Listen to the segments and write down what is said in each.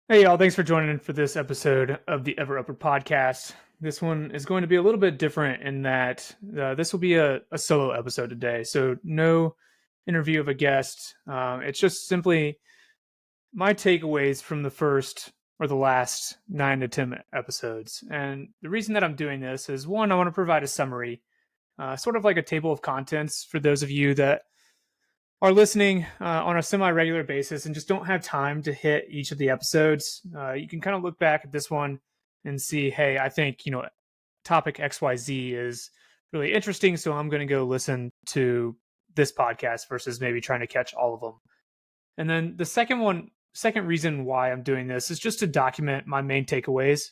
Hey, y'all. Thanks for joining in for this episode of the Ever Upward podcast. This one is going to be a little bit different in that this will be a solo episode today. So, no interview of a guest. It's just simply my takeaways from the first or the last 9 to 10 episodes. And the reason that I'm doing this is one, I want to provide a summary, sort of like a table of contents for those of you that are listening on a semi-regular basis and just don't have time to hit each of the episodes. You can kind of look back at this one and see, hey, I think topic XYZ is really interesting, so I'm going to go listen to this podcast versus maybe trying to catch all of them. And then the second reason why I'm doing this is just to document my main takeaways,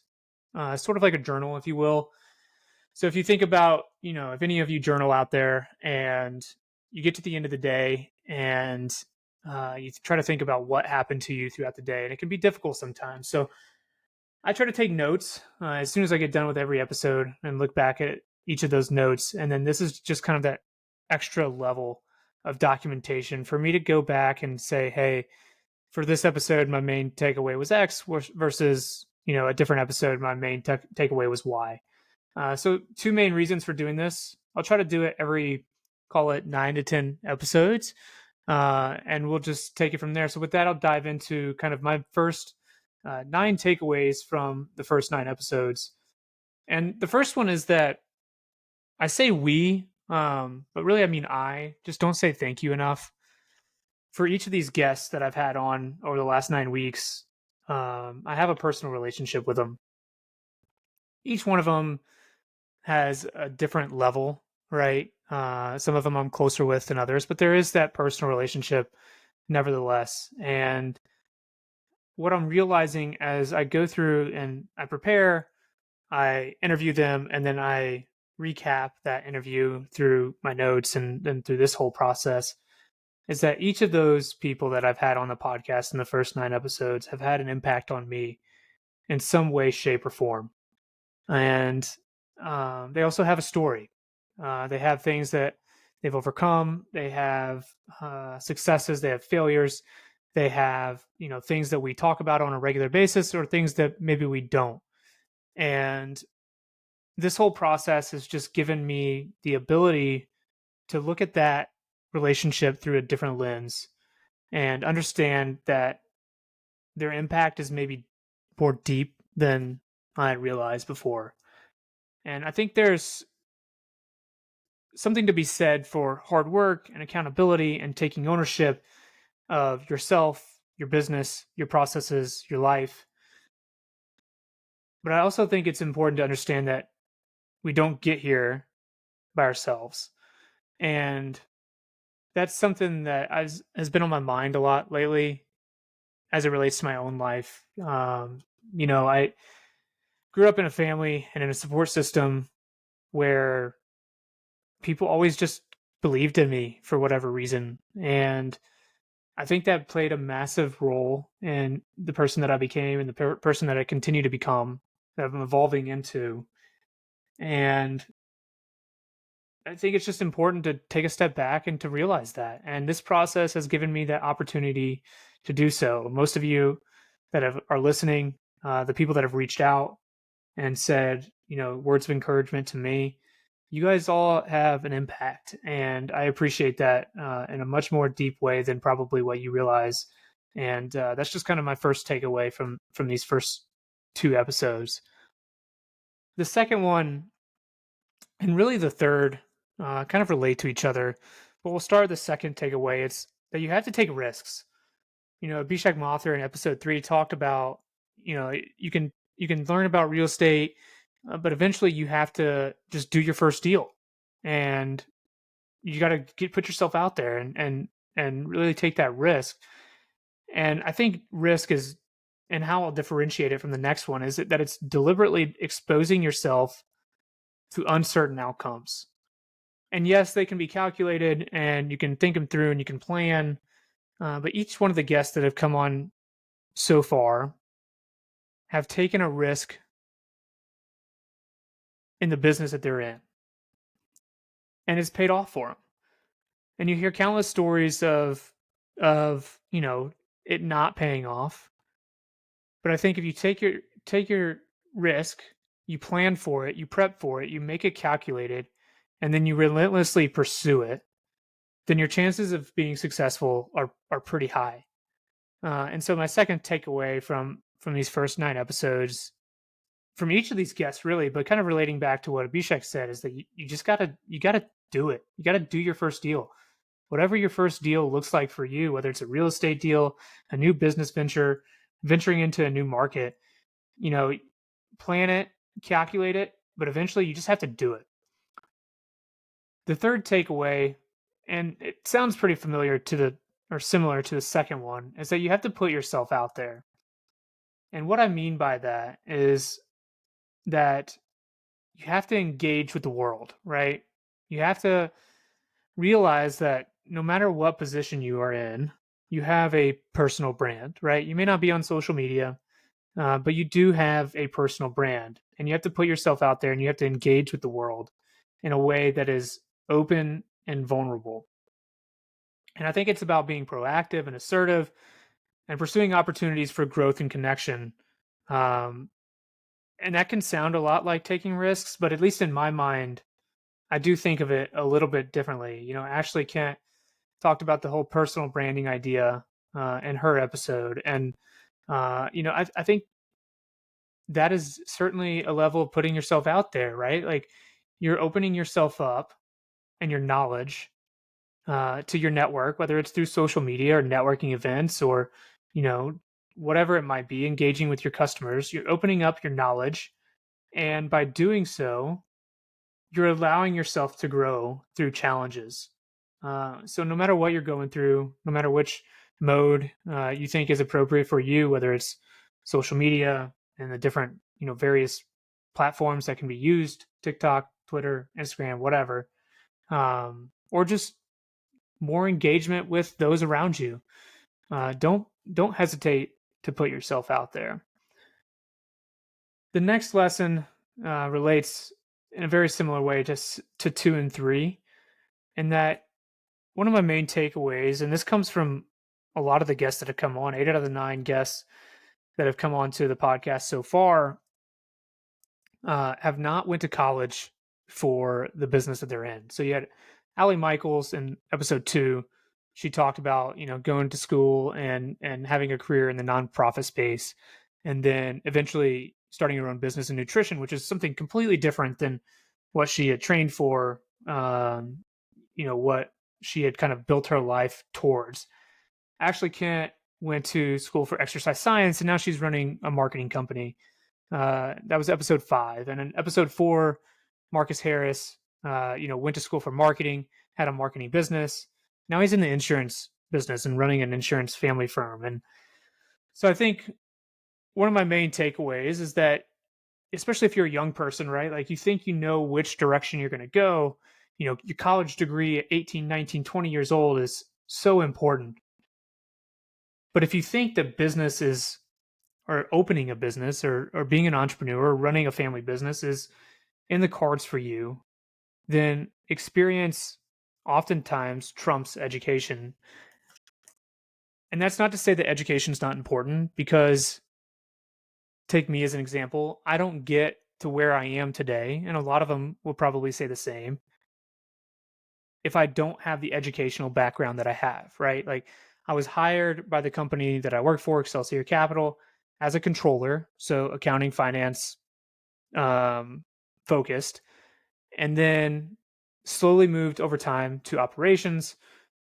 sort of like a journal, if you will. So if you think about, if any of you journal out there and you get to the end of the day and you try to think about what happened to you throughout the day, and it can be difficult sometimes. So I try to take notes as soon as I get done with every episode and look back at each of those notes. And then this is just kind of that extra level of documentation for me to go back and say, hey, for this episode, my main takeaway was X versus, a different episode, my main takeaway was Y. So two main reasons for doing this. I'll try to do it every, call it 9 to 10 episodes, and we'll just take it from there. So with that, I'll dive into kind of my first 9 takeaways from the first 9 episodes. And the first one is that I say we, but really I mean I. Just don't say thank you enough for each of these guests that I've had on over the last 9 weeks. I have a personal relationship with them. Each one of them has a different level, right? Some of them I'm closer with than others, but there is that personal relationship nevertheless. And what I'm realizing as I go through and I prepare, I interview them, and then I recap that interview through my notes and then through this whole process is that each of those people that I've had on the podcast in the first 9 episodes have had an impact on me in some way, shape, or form. And they also have a story. They have things that they've overcome. They have successes. They have failures. They have things that we talk about on a regular basis, or things that maybe we don't. And this whole process has just given me the ability to look at that relationship through a different lens and understand that their impact is maybe more deep than I realized before. And I think there's something to be said for hard work and accountability and taking ownership of yourself, your business, your processes, your life. But I also think it's important to understand that we don't get here by ourselves. And that's something that has been on my mind a lot lately as it relates to my own life. I grew up in a family and in a support system where people always just believed in me for whatever reason. And I think that played a massive role in the person that I became and the person that I continue to become, that I'm evolving into. And I think it's just important to take a step back and to realize that. And this process has given me that opportunity to do so. Most of you that are listening, the people that have reached out and said, words of encouragement to me, you guys all have an impact. And I appreciate that in a much more deep way than probably what you realize. And that's just kind of my first takeaway from these first 2 episodes. The second one, and really the third, kind of relate to each other. But we'll start with the second takeaway. It's that you have to take risks. Abhishek Mathur in episode 3 talked about, you can learn about real estate, but eventually you have to just do your first deal, and you got to put yourself out there and really take that risk. And I think risk is, and how I'll differentiate it from the next one is that it's deliberately exposing yourself to uncertain outcomes. And yes, they can be calculated and you can think them through and you can plan. But each one of the guests that have come on so far have taken a risk in the business that they're in, and it's paid off for them. And you hear countless stories of it not paying off, But I think if you take your risk, you plan for it, you prep for it, you make it calculated, and then you relentlessly pursue it, then your chances of being successful are pretty high. And so my second takeaway from these first 9 episodes, from each of these guests really, but kind of relating back to what Abhishek said, is that you just gotta do it. You gotta do your first deal. Whatever your first deal looks like for you, whether it's a real estate deal, a new business venture, venturing into a new market, you know, plan it, calculate it, but eventually you just have to do it. The third takeaway, and it sounds pretty familiar to the or similar to the second one, is that you have to put yourself out there. And what I mean by that is that you have to engage with the world, right? You have to realize that no matter what position you are in, you have a personal brand, right? You may not be on social media, but you do have a personal brand, and you have to put yourself out there and you have to engage with the world in a way that is open and vulnerable. And I think it's about being proactive and assertive and pursuing opportunities for growth and connection. Um, and that can sound a lot like taking risks, but at least in my mind, I do think of it a little bit differently. Ashley Kent talked about the whole personal branding idea in her episode. And, I think that is certainly a level of putting yourself out there, right? Like you're opening yourself up and your knowledge to your network, whether it's through social media or networking events or, you know, whatever it might be, engaging with your customers. You're opening up your knowledge. And by doing so, you're allowing yourself to grow through challenges. So no matter what you're going through, no matter which mode you think is appropriate for you, whether it's social media and the different, various platforms that can be used, TikTok, Twitter, Instagram, whatever, or just more engagement with those around you. Don't hesitate to put yourself out there. The next lesson relates in a very similar way to 2 and 3, in that one of my main takeaways, and this comes from a lot of the guests that have come on, 8 out of the 9 guests that have come on to the podcast so far, have not went to college for the business that they're in. So you had Allie Michaels in episode 2. She talked about going to school and having a career in the nonprofit space, and then eventually starting her own business in nutrition, which is something completely different than what she had trained for. What she had kind of built her life towards. Ashley Kent went to school for exercise science, and now she's running a marketing company. That was episode 5. And in episode 4, Marcus Harris, went to school for marketing, had a marketing business. Now he's in the insurance business and running an insurance family firm. And so I think one of my main takeaways is that, especially if you're a young person, right? Like you think you know which direction you're going to go. Your college degree at 18, 19, 20 years old is so important. But if you think that business is, or opening a business or being an entrepreneur or running a family business is in the cards for you, then experience oftentimes trumps education. And that's not to say that education is not important, because take me as an example. I don't get to where I am today, and a lot of them will probably say the same, if I don't have the educational background that I have, right? Like I was hired by the company that I work for, Excelsior Capital, as a controller, so accounting, finance focused, and then slowly moved over time to operations,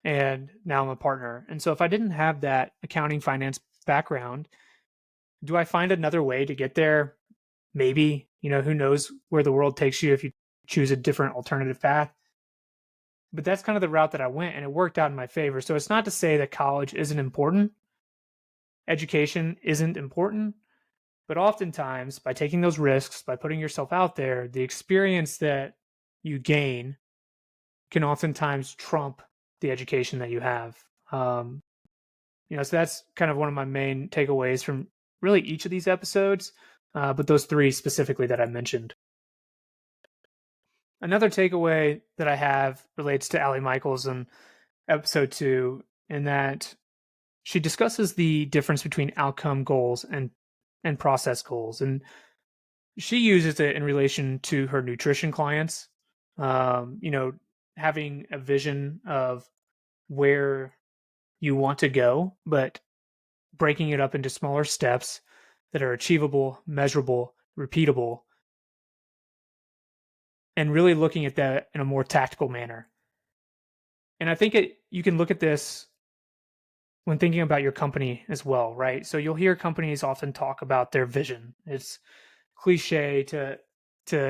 and now I'm a partner. And so if I didn't have that accounting finance background, do I find another way to get there? Maybe. Who knows where the world takes you if you choose a different alternative path. But that's kind of the route that I went, and it worked out in my favor. So it's not to say that college isn't important, education isn't important, but oftentimes by taking those risks, by putting yourself out there, the experience that you gain can oftentimes trump the education that you have. So that's kind of one of my main takeaways from really each of these episodes, but those 3 specifically that I mentioned. Another takeaway that I have relates to Allie Michaels in episode 2, in that she discusses the difference between outcome goals and and process goals. And she uses it in relation to her nutrition clients. You know, having a vision of where you want to go, but breaking it up into smaller steps that are achievable, measurable, repeatable, and really looking at that in a more tactical manner. And I think you can look at this when thinking about your company as well, right? So you'll hear companies often talk about their vision. It's cliche to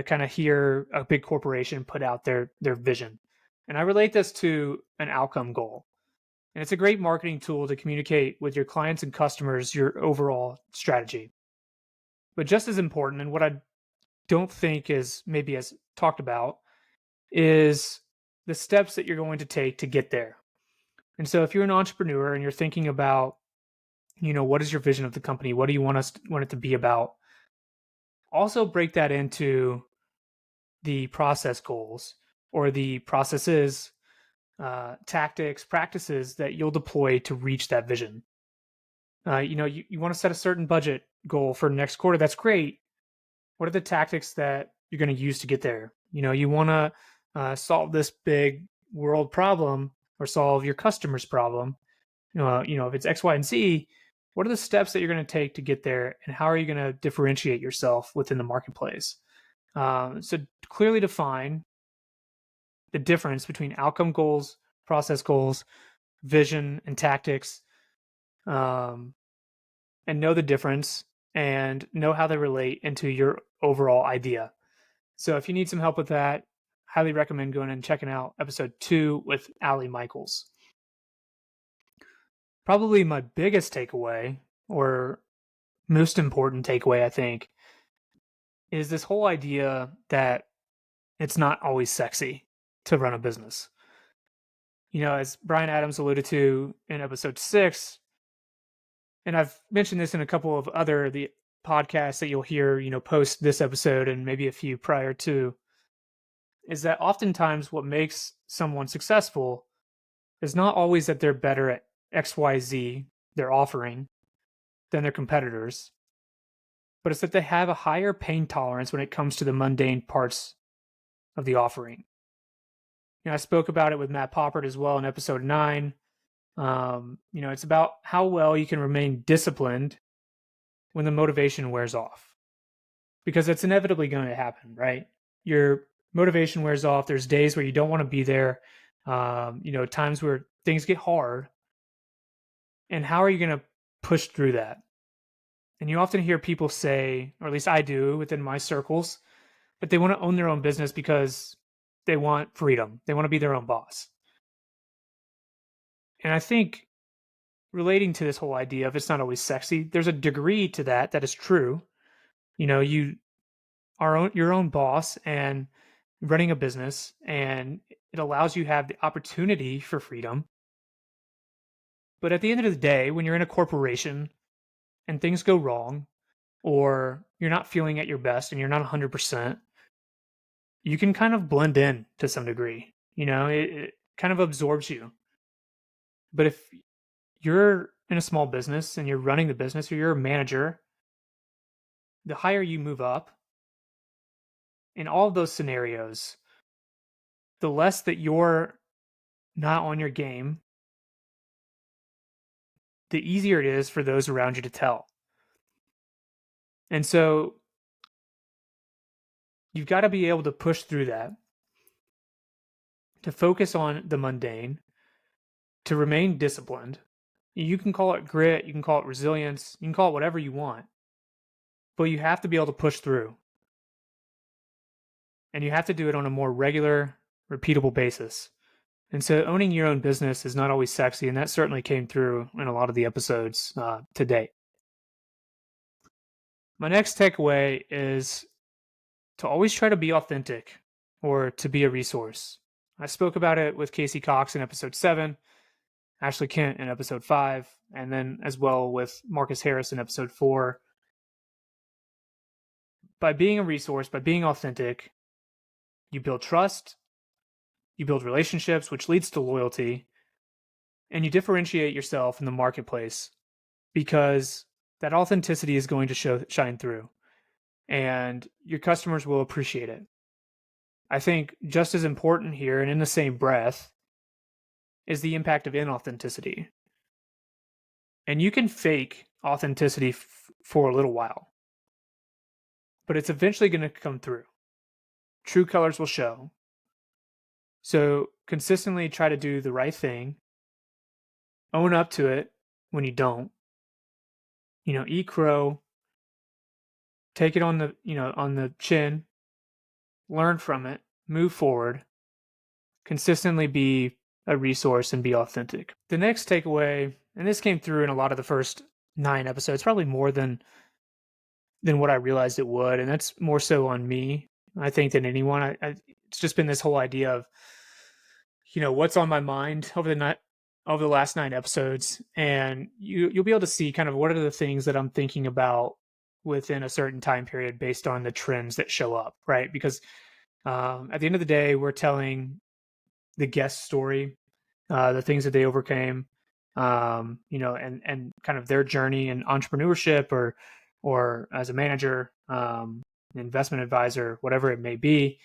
kind of hear a big corporation put out their vision. And I relate this to an outcome goal. And it's a great marketing tool to communicate with your clients and customers your overall strategy. But just as important, and what I don't think is maybe as talked about, is the steps that you're going to take to get there. And so if you're an entrepreneur and you're thinking about, you know, what is your vision of the company? What do you want it to be about? Also break that into the process goals or the processes, tactics, practices that you'll deploy to reach that vision. You know, you want to set a certain budget goal for next quarter. That's great. What are the tactics that you're going to use to get there? You know, you want to solve this big world problem or solve your customer's problem. You know, if it's X, Y, and Z, what are the steps that you're going to take to get there, and how are you going to differentiate yourself within the marketplace? So clearly define the difference between outcome goals, process goals, vision, and tactics, and know the difference and know how they relate into your overall idea. So if you need some help with that, highly recommend going and checking out episode 2 with Allie Michaels. Probably my biggest takeaway, or most important takeaway, I think, is this whole idea that it's not always sexy to run a business. You know, as Brian Adams alluded to in episode 6, and I've mentioned this in a couple of other the podcasts that you'll hear, you know, post this episode and maybe a few prior to, is that oftentimes what makes someone successful is not always that they're better at XYZ they're offering than their competitors, but it's that they have a higher pain tolerance when it comes to the mundane parts of the offering. You know, I spoke about it with Matt Poppert as well in episode 9. You know, it's about how well you can remain disciplined when the motivation wears off, because it's inevitably going to happen, right? Your motivation wears off. There's days where you don't want to be there. You know, times where things get hard. And how are you going to push through that? And you often hear people say, or at least I do within my circles, that they want to own their own business because they want freedom. They want to be their own boss. And I think relating to this whole idea of it's not always sexy, there's a degree to that is true. You know, you are your own boss and running a business, and it allows you to have the opportunity for freedom. But at the end of the day, when you're in a corporation and things go wrong, or you're not feeling at your best and you're not 100%, you can kind of blend in to some degree. You know, it kind of absorbs you. But if you're in a small business and you're running the business, or you're a manager, the higher you move up in all of those scenarios, the less that you're not on your game, the easier it is for those around you to tell. And so you've got to be able to push through that, to focus on the mundane, to remain disciplined. You can call it grit, you can call it resilience, you can call it whatever you want, but you have to be able to push through. And you have to do it on a more regular, repeatable basis. And so owning your own business is not always sexy, and that certainly came through in a lot of the episodes to date. My next takeaway is to always try to be authentic, or to be a resource. I spoke about it with Casey Cox in episode 7, Ashley Kent in episode 5, and then as well with Marcus Harris in episode 4. By being a resource, by being authentic, you build trust, you build relationships, which leads to loyalty, and you differentiate yourself in the marketplace, because that authenticity is going to shine through, and your customers will appreciate it. I think just as important here, and in the same breath, is the impact of inauthenticity. And you can fake authenticity for a little while, but it's eventually going to come through. True colors will show. So consistently try to do the right thing, own up to it when you don't. Eat crow, take it on the chin, learn from it, move forward, consistently be a resource and be authentic. The next takeaway, and this came through in a lot of the first 9 episodes, probably more than what I realized it would, and that's more so on me, I think, than anyone. It's just been this whole idea of, what's on my mind over the last 9 episodes, and you'll be able to see kind of what are the things that I'm thinking about within a certain time period based on the trends that show up, right? Because at the end of the day, we're telling the guest story, the things that they overcame, and kind of their journey in entrepreneurship or as a manager, investment advisor, whatever it may be.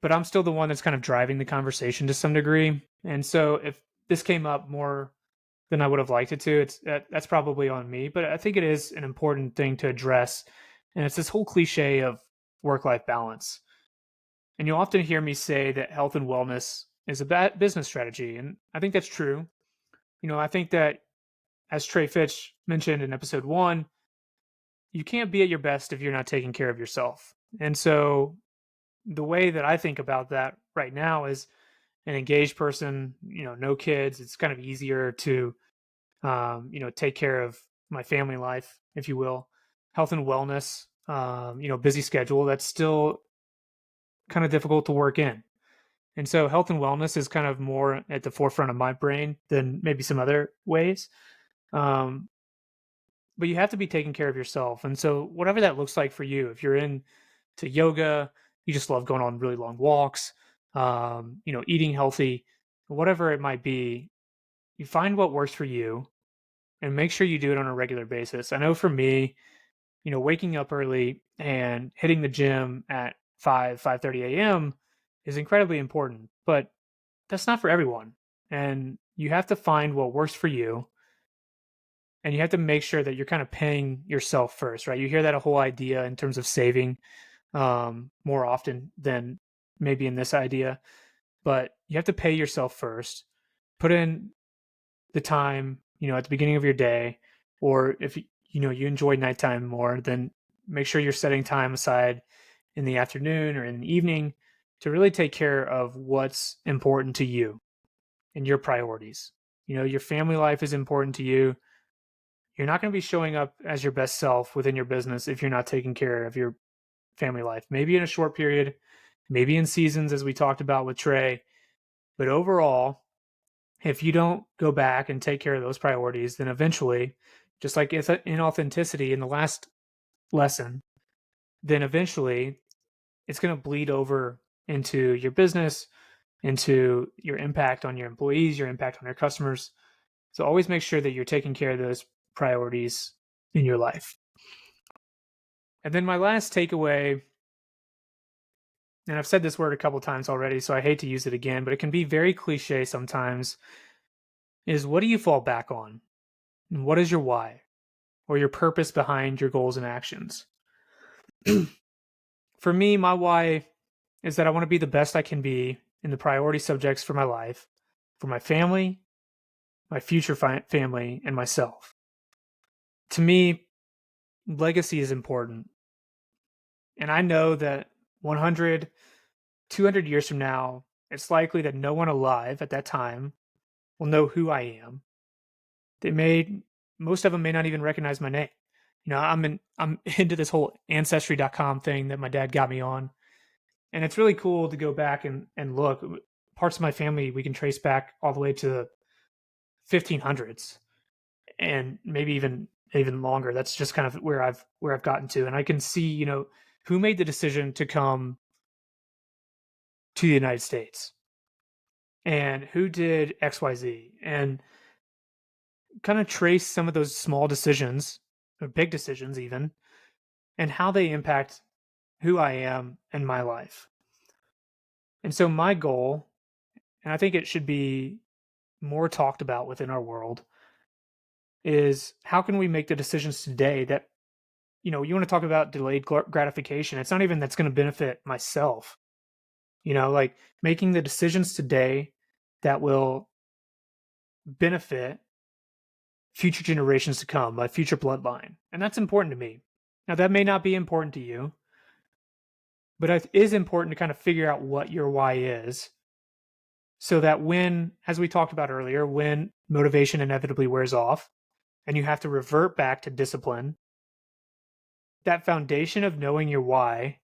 But I'm still the one that's kind of driving the conversation to some degree. And so if this came up more than I would have liked it to, that's probably on me. But I think it is an important thing to address. And it's this whole cliche of work-life balance. And you'll often hear me say that health and wellness is a bad business strategy. And I think that's true. I think that, as Trey Fitch mentioned in episode 1, you can't be at your best if you're not taking care of yourself. And so the way that I think about that right now is an engaged person, no kids. It's kind of easier to, take care of my family life, if you will. Health and wellness, busy schedule. That's still kind of difficult to work in. And so health and wellness is kind of more at the forefront of my brain than maybe some other ways. But you have to be taking care of yourself. And so whatever that looks like for you, if you're into yoga, you just love going on really long walks, eating healthy, whatever it might be, you find what works for you and make sure you do it on a regular basis. I know for me, waking up early and hitting the gym at 5:30 a.m. is incredibly important, but that's not for everyone. And you have to find what works for you, and you have to make sure that you're kind of paying yourself first, right? You hear that a whole idea in terms of saving more often than maybe in this idea, but you have to pay yourself first. Put in the time, at the beginning of your day, or if you enjoy nighttime more, then make sure you're setting time aside in the afternoon or in the evening to really take care of what's important to you and your priorities. Your family life is important to you. You're not going to be showing up as your best self within your business if you're not taking care of your family life. Maybe in a short period, maybe in seasons, as we talked about with Trey. But overall, if you don't go back and take care of those priorities, then eventually, just like inauthenticity in the last lesson, then eventually it's going to bleed over into your business, into your impact on your employees, your impact on your customers. So always make sure that you're taking care of those priorities in your life. And then my last takeaway, and I've said this word a couple times already, so I hate to use it again, but it can be very cliche sometimes, is what do you fall back on? And what is your why or your purpose behind your goals and actions? For me, my why is that I want to be the best I can be in the priority subjects for my life, for my family, my future family, and myself. To me, legacy is important. And I know that 100, 200 years from now, it's likely that no one alive at that time will know who I am. Most of them may not even recognize my name. I'm into this whole ancestry.com thing that my dad got me on. And it's really cool to go back and look. Parts of my family we can trace back all the way to the 1500s and maybe even longer. That's just kind of where I've gotten to. And I can see, who made the decision to come to the United States and who did XYZ. And kind of trace some of those small decisions, or big decisions even, and how they impact who I am in my life. And so my goal, and I think it should be more talked about within our world, is how can we make the decisions today that, you want to talk about delayed gratification. It's not even that's going to benefit myself, like making the decisions today that will benefit future generations to come, my future bloodline. And that's important to me. Now, that may not be important to you, but it is important to kind of figure out what your why is so that when, as we talked about earlier, when motivation inevitably wears off and you have to revert back to discipline, that foundation of knowing your why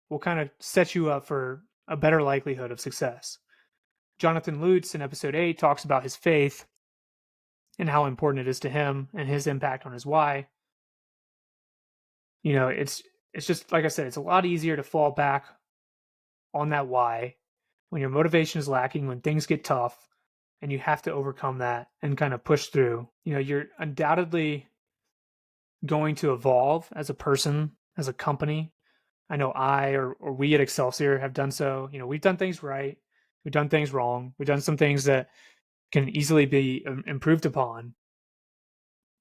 will kind of set you up for a better likelihood of success. Jonathan Lutz in episode 8 talks about his faith and how important it is to him and his impact on his why. It's just like I said, it's a lot easier to fall back on that why when your motivation is lacking, when things get tough and you have to overcome that and kind of push through. You're undoubtedly going to evolve as a person, as a company. I know or we at Excelsior have done so. We've done things right, we've done things wrong, we've done some things that can easily be improved upon.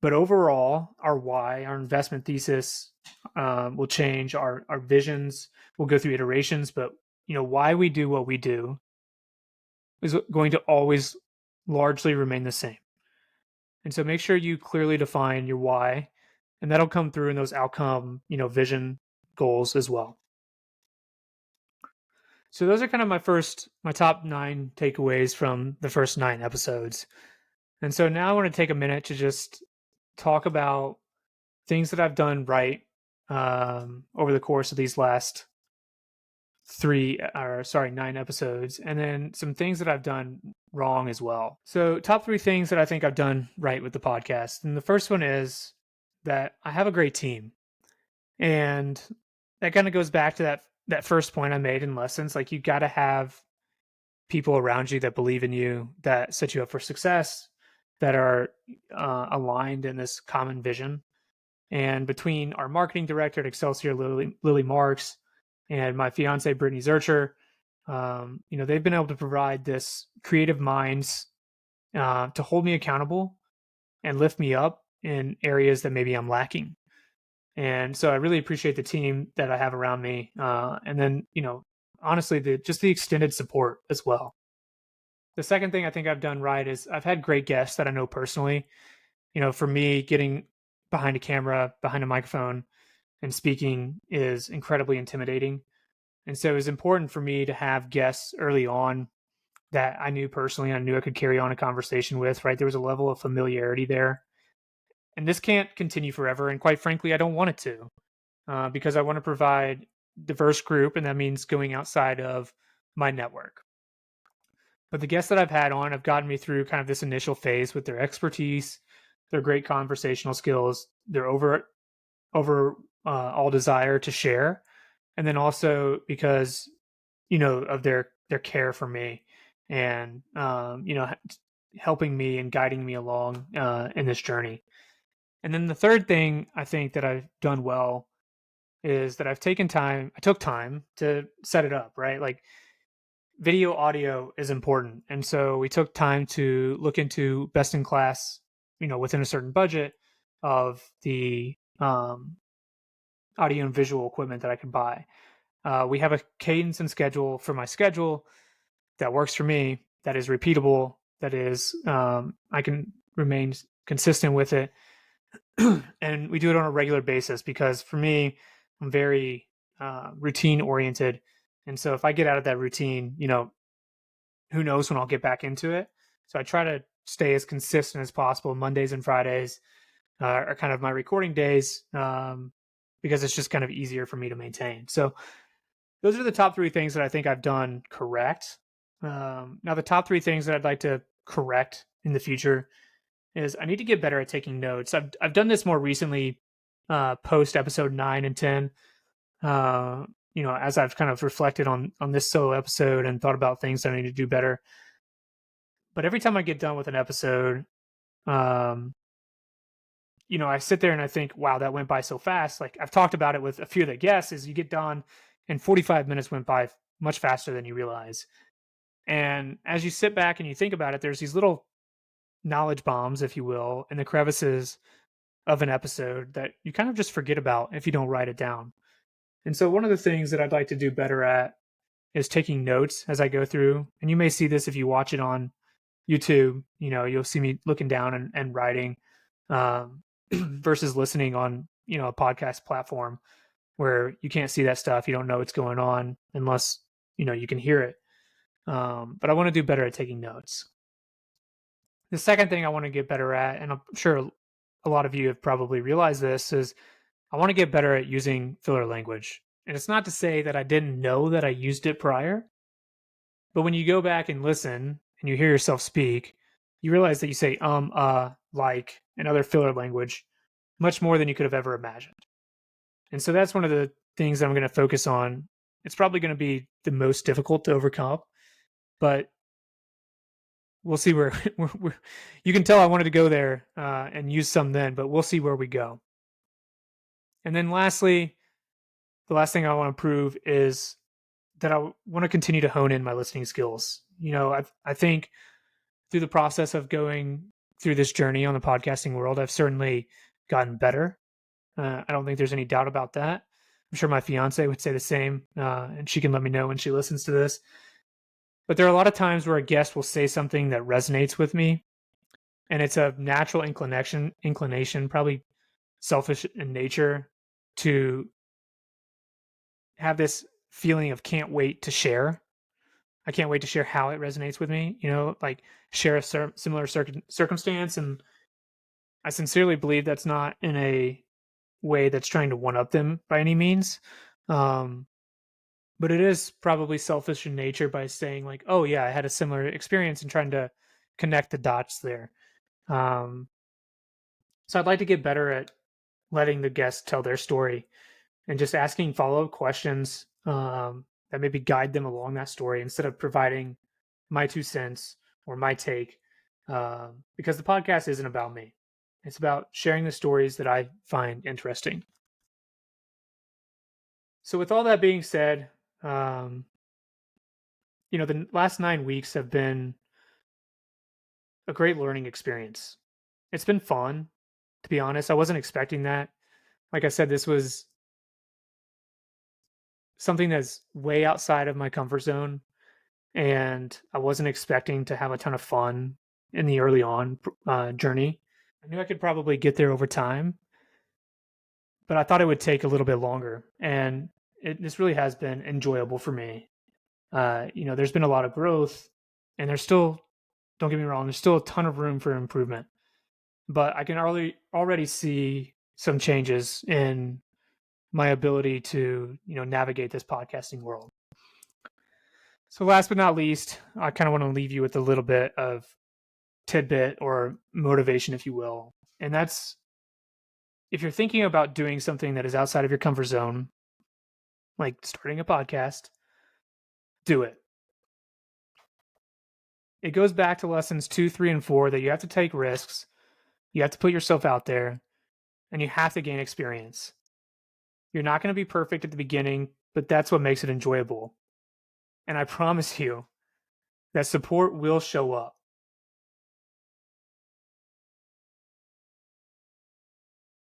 But overall, our why, our investment thesis will change. Our visions will go through iterations, but why we do what we do is going to always largely remain the same. And so make sure you clearly define your why, and that'll come through in those outcome, vision goals as well. So those are kind of my top 9 takeaways from the first 9 episodes. And so now I want to take a minute to just talk about things that I've done right over the course of these last 9 episodes, and then some things that I've done wrong as well. So top 3 things that I think I've done right with the podcast. And the first one is that I have a great team. And that kind of goes back to that first point I made in lessons. Like, you got to have people around you that believe in you, that set you up for success, that are aligned in this common vision. And between our marketing director at Excelsior, Lily Marks, and my fiance, Brittany Zurcher, they've been able to provide this creative minds to hold me accountable and lift me up in areas that maybe I'm lacking. And so I really appreciate the team that I have around me. And then, honestly, the extended support as well. The second thing I think I've done right is I've had great guests that I know personally. For me, getting behind a camera, behind a microphone, and speaking is incredibly intimidating. And so it was important for me to have guests early on that I knew personally, and I knew I could carry on a conversation with, right? There was a level of familiarity there. And this can't continue forever. And quite frankly, I don't want it to, because I want to provide diverse group, and that means going outside of my network. But the guests that I've had on have gotten me through kind of this initial phase with their expertise, their great conversational skills, their all desire to share, and then also because of their care for me and helping me and guiding me along in this journey. And then the third thing I think that I've done well is that I took time to set it up, right? Like, video audio is important. And so we took time to look into best in class, within a certain budget of the audio and visual equipment that I could buy. We have a cadence and schedule for my schedule that works for me, that is repeatable, that is, I can remain consistent with it. And we do it on a regular basis because for me, I'm very routine oriented. And so if I get out of that routine, who knows when I'll get back into it. So I try to stay as consistent as possible. Mondays and Fridays are kind of my recording days because it's just kind of easier for me to maintain. So those are the top 3 things that I think I've done correct. Now, the top 3 things that I'd like to correct in the future is I need to get better at taking notes. I've done this more recently, post episode 9 and 10. As I've kind of reflected on this solo episode and thought about things that I need to do better. But every time I get done with an episode, Um, I sit there and I think, wow, that went by so fast. Like I've talked about it with a few of the guests, is you get done and 45 minutes went by much faster than you realize. And as you sit back and you think about it, there's these little knowledge bombs, if you will, in the crevices of an episode that you kind of just forget about if you don't write it down. And so one of the things that I'd like to do better at is taking notes as I go through. And you may see this if you watch it on YouTube. You'll see me looking down and writing, versus listening on, a podcast platform where you can't see that stuff. You don't know what's going on unless, you can hear it. But I want to do better at taking notes. The second thing I want to get better at, and I'm sure a lot of you have probably realized this, is I want to get better at using filler language. And it's not to say that I didn't know that I used it prior, but when you go back and listen and you hear yourself speak, you realize that you say like, and other filler language much more than you could have ever imagined. And so that's one of the things that I'm going to focus on. It's probably going to be the most difficult to overcome, but we'll see where you can tell I wanted to go there and use some then, but we'll see where we go. And then lastly, the last thing I want to prove is that I want to continue to hone in my listening skills. I think through the process of going through this journey on the podcasting world, I've certainly gotten better. I don't think there's any doubt about that. I'm sure my fiance would say the same, and she can let me know when she listens to this. But there are a lot of times where a guest will say something that resonates with me, and it's a natural inclination, probably selfish in nature, to have this feeling of can't wait to share. I can't wait to share how it resonates with me, like share a similar circumstance. And I sincerely believe that's not in a way that's trying to one up them by any means. But it is probably selfish in nature by saying like, oh yeah, I had a similar experience, and trying to connect the dots there. So I'd like to get better at letting the guests tell their story and just asking follow-up questions that maybe guide them along that story instead of providing my 2 cents or my take, because the podcast isn't about me. It's about sharing the stories that I find interesting. So with all that being said, the last 9 weeks have been a great learning experience. It's been fun, to be honest. I wasn't expecting that. Like I said, this was something that's way outside of my comfort zone, and I wasn't expecting to have a ton of fun in the early on journey. I knew I could probably get there over time, but I thought it would take a little bit longer, and this really has been enjoyable for me. There's been a lot of growth, and there's still, don't get me wrong, there's still a ton of room for improvement, but I can already see some changes in my ability to, navigate this podcasting world. So last but not least, I kind of want to leave you with a little bit of tidbit or motivation, if you will. And that's, if you're thinking about doing something that is outside of your comfort zone, like starting a podcast, do it. It goes back to lessons 2, 3, and 4 that you have to take risks, you have to put yourself out there, and you have to gain experience. You're not going to be perfect at the beginning, but that's what makes it enjoyable. And I promise you that support will show up.